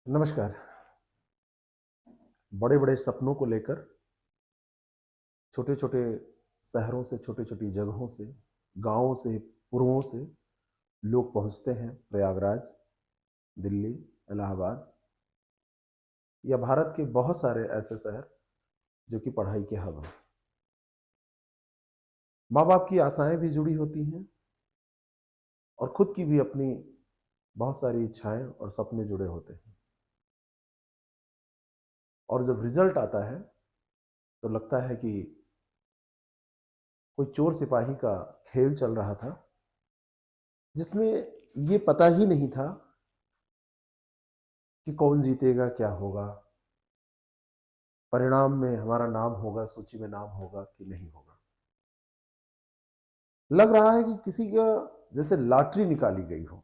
नमस्कार। बड़े बड़े सपनों को लेकर छोटे छोटे शहरों से, छोटी छोटी जगहों से, गांवों से, पुरों से लोग पहुंचते हैं प्रयागराज, दिल्ली, इलाहाबाद या भारत के बहुत सारे ऐसे शहर जो कि पढ़ाई के हब हैं। माँ बाप की आशाएं भी जुड़ी होती हैं और खुद की भी अपनी बहुत सारी इच्छाएं और सपने जुड़े होते हैं। और जब रिजल्ट आता है तो लगता है कि कोई चोर सिपाही का खेल चल रहा था, जिसमें ये पता ही नहीं था कि कौन जीतेगा, क्या होगा, परिणाम में हमारा नाम होगा, सूची में नाम होगा कि नहीं होगा। लग रहा है कि किसी का जैसे लॉटरी निकाली गई हो,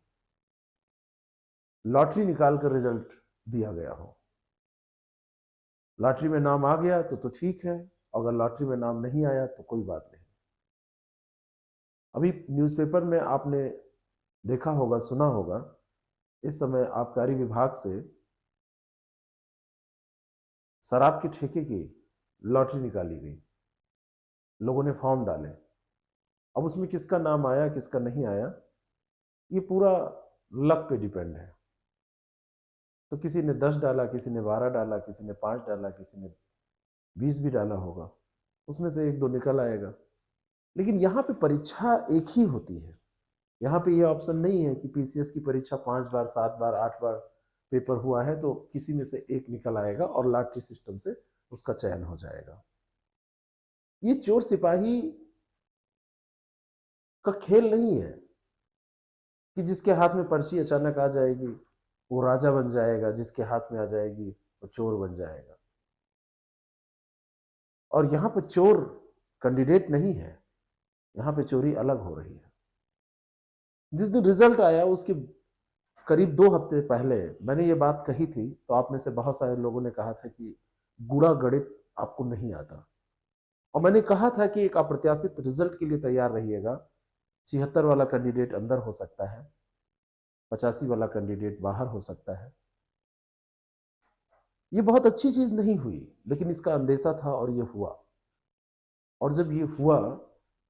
लॉटरी निकाल कर रिजल्ट दिया गया हो। लॉटरी में नाम आ गया तो ठीक है, अगर लॉटरी में नाम नहीं आया तो कोई बात नहीं। अभी न्यूज़पेपर में आपने देखा होगा, सुना होगा, इस समय आबकारी विभाग से शराब के ठेके की लॉटरी निकाली गई। लोगों ने फॉर्म डाले। अब उसमें किसका नाम आया, किसका नहीं आया, ये पूरा लक पे डिपेंड है। तो किसी ने 10 डाला, किसी ने 12 डाला, किसी ने 5 डाला, किसी ने 20 भी डाला होगा, उसमें से एक दो निकल आएगा। लेकिन यहाँ पे परीक्षा एक ही होती है। यहाँ पे ये ऑप्शन नहीं है कि पीसीएस की परीक्षा 5 बार, 7 बार, 8 बार पेपर हुआ है तो किसी में से एक निकल आएगा और लॉटरी सिस्टम से उसका चयन हो जाएगा। ये चोर सिपाही का खेल नहीं है कि जिसके हाथ में पर्ची अचानक आ जाएगी वो राजा बन जाएगा, जिसके हाथ में आ जाएगी वो चोर बन जाएगा। और यहाँ पे चोर कैंडिडेट नहीं है, यहाँ पे चोरी अलग हो रही है। जिस दिन रिजल्ट आया उसके करीब 2 हफ्ते पहले मैंने ये बात कही थी, तो आप में से बहुत सारे लोगों ने कहा था कि गुणा गणित आपको नहीं आता। और मैंने कहा था कि एक अप्रत्याशित रिजल्ट के लिए तैयार रहिएगा। 76 वाला कैंडिडेट अंदर हो सकता है, 85 वाला कैंडिडेट बाहर हो सकता है। ये बहुत अच्छी चीज नहीं हुई, लेकिन इसका अंदेशा था और ये हुआ। और जब ये हुआ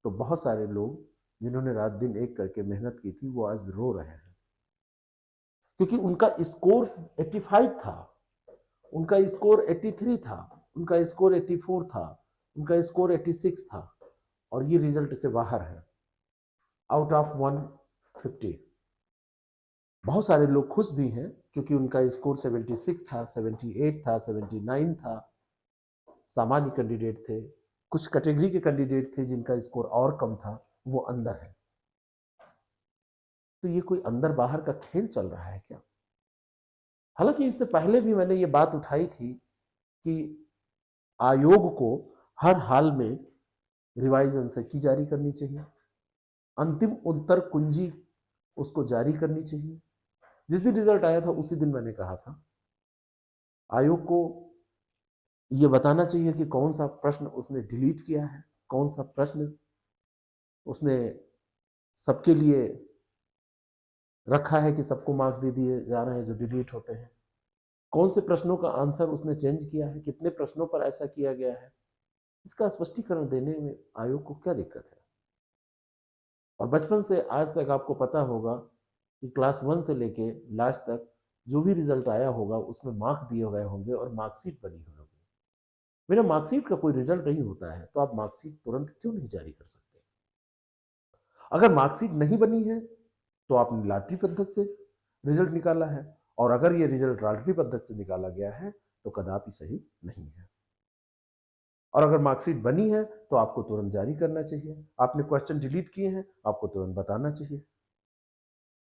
तो बहुत सारे लोग जिन्होंने रात दिन एक करके मेहनत की थी वो आज रो रहे हैं, क्योंकि उनका स्कोर 85 था, उनका स्कोर 83 था, उनका स्कोर 84 था, उनका स्कोर 86 था और ये रिजल्ट से बाहर है, आउट ऑफ 150। बहुत सारे लोग खुश भी हैं क्योंकि उनका स्कोर 76 था, 78 था, 79 था। सामान्य कैंडिडेट थे, कुछ कैटेगरी के कैंडिडेट थे जिनका स्कोर और कम था, वो अंदर है। तो ये कोई अंदर बाहर का खेल चल रहा है क्या? हालांकि इससे पहले भी मैंने ये बात उठाई थी कि आयोग को हर हाल में रिवाइजन से की जारी करनी चाहिए, अंतिम उत्तर कुंजी उसको जारी करनी चाहिए। जिस दिन रिजल्ट आया था उसी दिन मैंने कहा था आयोग को यह बताना चाहिए कि कौन सा प्रश्न उसने डिलीट किया है, कौन सा प्रश्न उसने सबके लिए रखा है कि सबको मार्क्स दे दिए जा रहे हैं जो डिलीट होते हैं, कौन से प्रश्नों का आंसर उसने चेंज किया है, कितने प्रश्नों पर ऐसा किया गया है। इसका स्पष्टीकरण देने में आयोग को क्या दिक्कत है? और बचपन से आज तक आपको पता होगा कि क्लास 1 से लेके लास्ट तक जो भी रिजल्ट आया होगा उसमें मार्क्स दिए गए होंगे और मार्कशीट बनी हुई होगी। मेरा मार्कशीट का कोई रिजल्ट नहीं होता है तो आप मार्कशीट तुरंत क्यों नहीं जारी कर सकते? अगर मार्कशीट नहीं बनी है तो आपने लॉटरी पद्धति से रिजल्ट निकाला है, और अगर ये रिजल्ट लॉटरी पद्धति से निकाला गया है तो कदापि सही नहीं है। और अगर मार्कशीट बनी है तो आपको तुरंत जारी करना चाहिए। आपने क्वेश्चन डिलीट किए हैं, आपको तुरंत बताना चाहिए।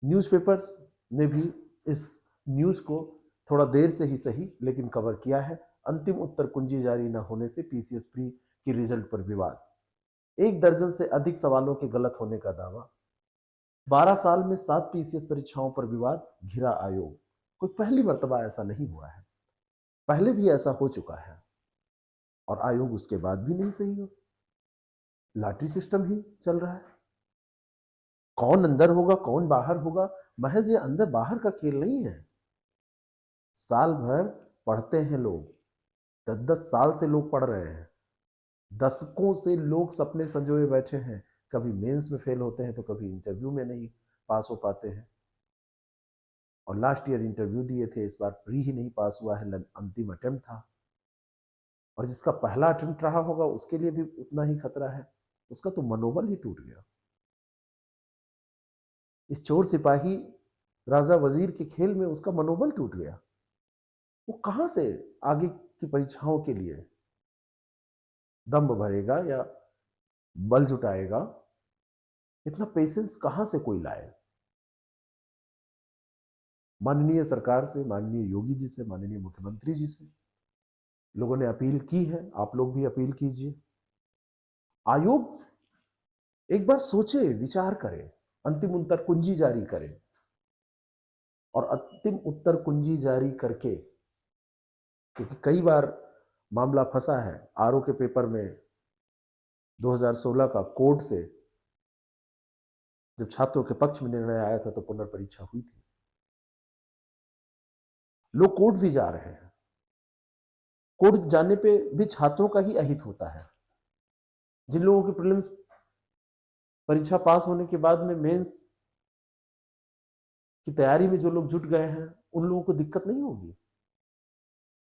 न्यूज़पेपर्स ने भी इस न्यूज़ को थोड़ा देर से ही सही लेकिन कवर किया है। अंतिम उत्तर कुंजी जारी न होने से पीसीएस प्री की रिजल्ट पर विवाद, 1 दर्जन से अधिक सवालों के गलत होने का दावा, 12 साल में 7 पीसीएस परीक्षाओं पर विवाद, घिरा आयोग। कोई पहली मर्तबा ऐसा नहीं हुआ है, पहले भी ऐसा हो चुका है और आयोग उसके बाद भी नहीं सही हो। लॉटरी सिस्टम ही चल रहा है। कौन अंदर होगा, कौन बाहर होगा, महज ये अंदर बाहर का खेल नहीं है। साल भर पढ़ते हैं लोग, 10-10 साल से लोग पढ़ रहे हैं, दशकों से लोग सपने संजोए बैठे हैं, कभी मेंस में फेल होते हैं तो कभी इंटरव्यू में नहीं पास हो पाते हैं। और लास्ट ईयर इंटरव्यू दिए थे, इस बार प्री ही नहीं पास हुआ है, अंतिम अटेम्प्ट था। और जिसका पहला अटेम्प्ट रहा होगा उसके लिए भी उतना ही खतरा है, उसका तो मनोबल ही टूट गया। इस चोर सिपाही राजा वजीर के खेल में उसका मनोबल टूट गया। वो कहां से आगे की परीक्षाओं के लिए दम भरेगा या बल जुटाएगा? इतना पेशेंस कहां से कोई लाए? माननीय सरकार से, माननीय योगी जी से, माननीय मुख्यमंत्री जी से लोगों ने अपील की है, आप लोग भी अपील कीजिए। आयोग एक बार सोचे, विचार करे, अंतिम उत्तर कुंजी जारी करे। और अंतिम उत्तर कुंजी जारी करके, क्योंकि कई बार मामला फंसा है, आरओ के पेपर में 2016 का कोर्ट से जब छात्रों के पक्ष में निर्णय आया था तो पुनर्परीक्षा हुई थी। लोग कोर्ट भी जा रहे हैं, कोर्ट जाने पे भी छात्रों का ही अहित होता है। जिन लोगों की प्रीलिम्स परीक्षा पास होने के बाद में मेंस की तैयारी में जो लोग जुट गए हैं, उन लोगों को दिक्कत नहीं होगी।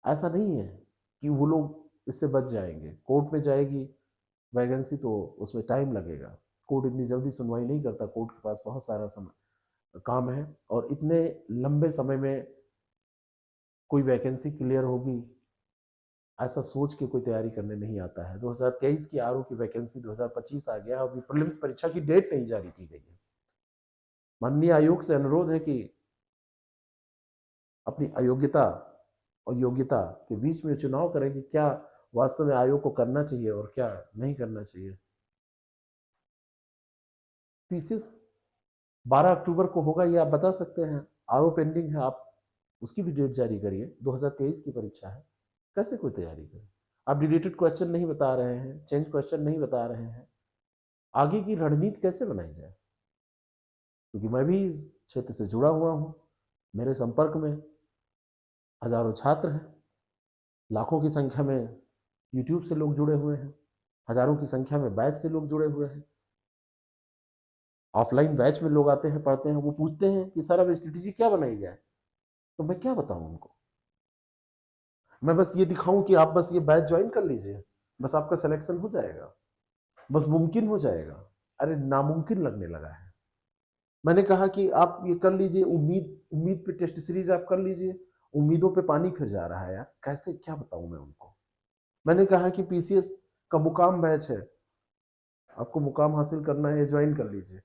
ऐसा नहीं है कि वो लोग इससे बच जाएंगे। कोर्ट में जाएगी वैकेंसी तो उसमें टाइम लगेगा, कोर्ट इतनी जल्दी सुनवाई नहीं करता, कोर्ट के पास बहुत सारा समय काम है, और इतने लंबे समय में कोई वैकेंसी क्लियर होगी ऐसा सोच के कोई तैयारी करने नहीं आता है। 2023 की आरओ की वैकेंसी 2025 आ गया, अभी प्रीलिम्स परीक्षा की डेट नहीं जारी की गई है। माननीय आयोग से अनुरोध है कि अपनी अयोग्यता और योग्यता के बीच में चुनाव करें कि क्या वास्तव में आयोग को करना चाहिए और क्या नहीं करना चाहिए। पीसीएस 12 अक्टूबर को होगा, ये आप बता सकते हैं। आरओ पेंडिंग है, आप उसकी भी डेट जारी करिए। 2023 की परीक्षा है, कैसे कोई तैयारी करे? आप डिलीटेड क्वेश्चन नहीं बता रहे हैं, चेंज क्वेश्चन नहीं बता रहे हैं, आगे की रणनीति कैसे बनाई जाए? क्योंकि मैं भी इस क्षेत्र से जुड़ा हुआ हूं, मेरे संपर्क में हजारों छात्र हैं, लाखों की संख्या में यूट्यूब से लोग जुड़े हुए हैं, हजारों की संख्या में बैच से लोग जुड़े हुए हैं। ऑफलाइन बैच में लोग आते हैं, पढ़ते हैं, वो पूछते हैं कि सर अब स्ट्रेटेजी क्या बनाई जाए, तो मैं क्या बताऊं उनको? मैं बस ये दिखाऊं कि आप बस ये बैच ज्वाइन कर लीजिए, बस आपका सिलेक्शन हो जाएगा, बस मुमकिन हो जाएगा? अरे नामुमकिन लगने लगा है। मैंने कहा कि आप ये कर लीजिए, उम्मीद उम्मीद पे टेस्ट सीरीज आप कर लीजिए, उम्मीदों पे पानी फिर जा रहा है यार, कैसे क्या बताऊं मैं उनको? मैंने कहा कि पीसीएस का मुकाम बैच है, आपको मुकाम हासिल करना है, ज्वाइन कर लीजिए।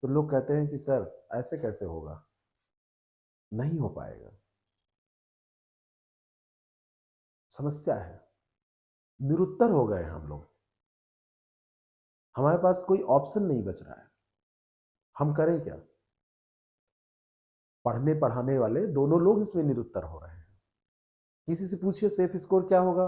तो लोग कहते हैं कि सर ऐसे कैसे होगा, नहीं हो पाएगा। समस्या है, निरुत्तर हो गए हम लोग, हमारे पास कोई ऑप्शन नहीं बच रहा है, हम करें क्या? पढ़ने पढ़ाने वाले दोनों लोग इसमें निरुत्तर हो रहे हैं। किसी से पूछिए सेफ स्कोर क्या होगा,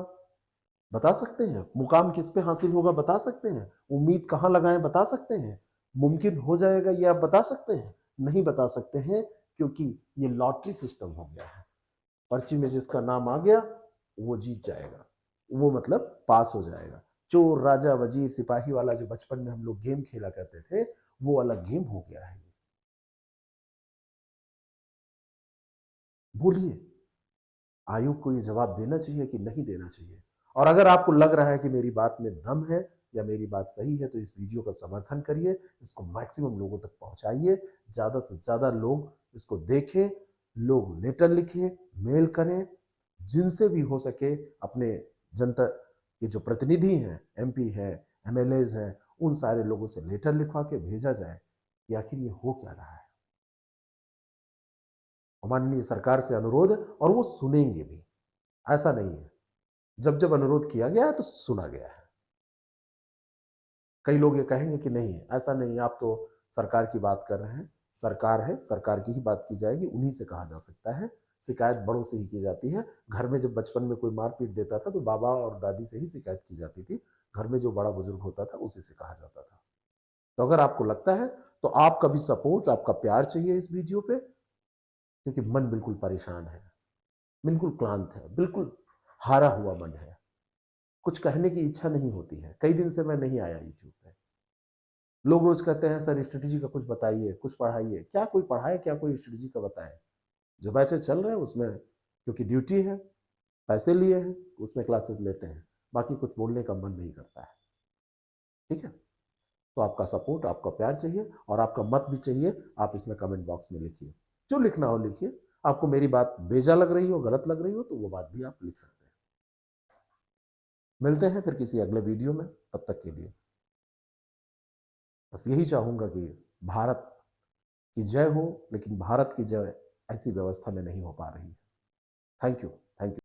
बता सकते हैं? मुकाम किस पे हासिल होगा, बता सकते हैं? उम्मीद कहां लगाएं, बता सकते हैं? मुमकिन हो जाएगा ये आप बता सकते हैं? नहीं बता सकते हैं, क्योंकि ये लॉटरी सिस्टम हो गया है। पर्ची में जिसका नाम आ गया वो जीत जाएगा, वो मतलब पास हो जाएगा। चोर राजा वजीर सिपाही वाला जो बचपन में हम लोग गेम खेला करते थे, वो अलग गेम हो गया है। बोलिए, आयोग को ये जवाब देना चाहिए कि नहीं देना चाहिए? और अगर आपको लग रहा है कि मेरी बात में दम है या मेरी बात सही है, तो इस वीडियो का समर्थन करिए, इसको मैक्सिमम लोगों तक पहुंचाइए, ज्यादा से ज्यादा लोग इसको देखें, लोग लेटर लिखें, मेल करें, जिनसे भी हो सके अपने जनता के जो प्रतिनिधि हैं, एमपी हैं, एमएलएज हैं, उन सारे लोगों से लेटर लिखवा के भेजा जाए कि आखिर ये हो क्या रहा है। माननीय सरकार से अनुरोध है और वो सुनेंगे भी, ऐसा नहीं है, जब जब अनुरोध किया गया है तो सुना गया है। कई लोग ये कहेंगे कि नहीं ऐसा नहीं, आप तो सरकार की बात कर रहे हैं, सरकार है, सरकार की ही बात की जाएगी, उन्हीं से कहा जा सकता है। शिकायत बड़ों से ही की जाती है। घर में जब बचपन में कोई मारपीट देता था तो बाबा और दादी से ही शिकायत की जाती थी, घर में जो बड़ा बुजुर्ग होता था उसी से कहा जाता था। तो अगर आपको लगता है तो आपका भी सपोर्ट, आपका प्यार चाहिए इस वीडियो पे, क्योंकि मन बिल्कुल परेशान है। बिल्कुल क्लांत है, बिल्कुल हारा हुआ मन है, कुछ कहने की इच्छा नहीं होती है। कई दिन से मैं नहीं आया यूट्यूब पे। लोग रोज कहते हैं सर स्ट्रेटेजी का कुछ बताइए, कुछ पढ़ाइए। क्या कोई पढ़ाए, क्या कोई स्ट्रेटेजी का बताए? जो बैचेस चल रहे हैं उसमें, क्योंकि ड्यूटी है, पैसे लिए हैं, उसमें क्लासेस लेते हैं, बाकी कुछ बोलने का मन नहीं करता है। ठीक है, तो आपका सपोर्ट, आपका प्यार चाहिए और आपका मत भी चाहिए। आप इसमें कमेंट बॉक्स में लिखिए, जो लिखना हो लिखिए। आपको मेरी बात बेजा लग रही हो, गलत लग रही हो, तो वो बात भी आप लिख सकते हैं। मिलते हैं फिर किसी अगले वीडियो में, तब तक के लिए बस यही चाहूंगा कि भारत की जय हो, लेकिन भारत की जय ऐसी व्यवस्था में नहीं हो पा रही है। Thank you, thank you.